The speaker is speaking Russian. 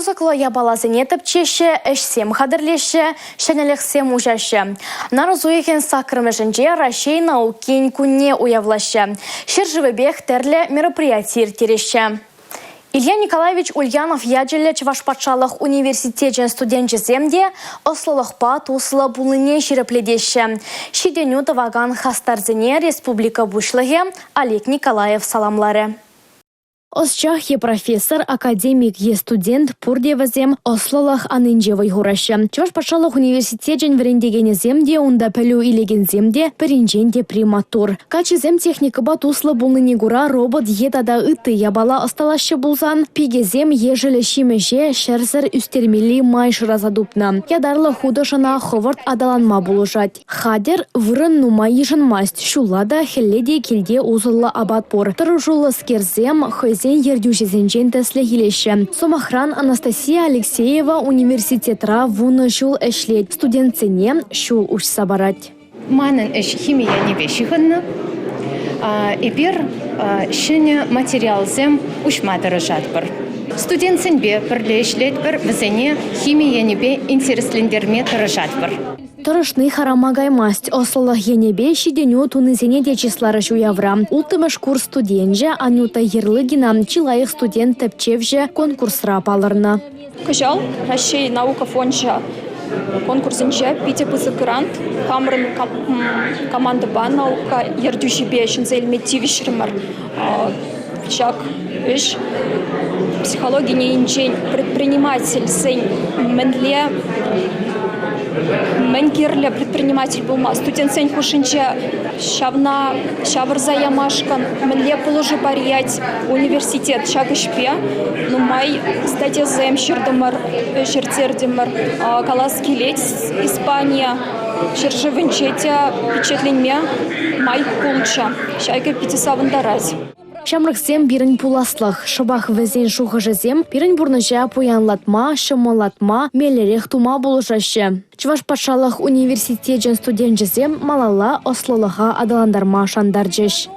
Розыклы ябалазыне тіпчеші, әшсем қадырлеші, шәнелексем ұжашы. Нарызуеген сақырмышынже Рашей наукен күнне уявлашы. Шержывыбех тәрлі мероприятир тереші. Илья Николаевич Ульянов яджелі Чувашпатшалық университетен студентчіземде ослылықпа туслы бұлыне шерепледеші. Шиденю таваган хастарзіне республика бұшлығы Олег Николаев саламлары. Осчах е профессор, академик е студент пурдевазем ослылық анынжевой хурашы. Чувашпатшалық университетен вірендегені земде, унда пәлу илеген земде, пірінженде приматур. Качызем техникаба туслы бұлыне гура робот едада ыты ябала осталашы бұлзан, пигезем ежілі шимеше шәрсір үстермели майшыра задупна. Ядарлы худошана ховард адаланма бұлышат. Хадер вырын нума ежінмаст, шулада хелледе келде узылы абатпор. Тұржулы скерзем хойзен ердюшезенжен тәслі хилеші. Сомахран Анастасия Алексеева университетра вуны шул әшлет. Студентцене шул уш сабарать. Манын әш химия невешіғынны. Эпер шыны материалзем ушмадыры жатбыр. Студентцен бе бірлі әшлет бір бізіне химия небе интереслендерме тұры жатбыр. Тұрышны харамагаймасть ослылық енебе шиденю тунызене дечислары жуявра. Ултымыш курс студентже Анюта Ерлыгина чилайық студент тәпчевже конкурсра палырны. Кыжал, Рашей наука фонжа конкурсынча пите пызы грант, камрын команда ба наука ердюжебе шынзелметивишірмір. Чак үш психология нейінчен предприниматель сын мінле Мәнгерлі предприниматель болма. Студент сен хушинче шавырза ямашкан, мінле положи бариять университет шагышпе, ну май статья зем шердемар, каласки леть Испания, шержевенчете печатленме май кулча, шайка пятисавандарать. Шамрыксем бирін пуласлық, шыбақ візен шухыжызем, бирін бұрныжа пуянлатма, шымалатма, мелерех тума болушашы. Чувашпатшалық университетен студентжізем малала ослылыға адаландарма шандаржыш.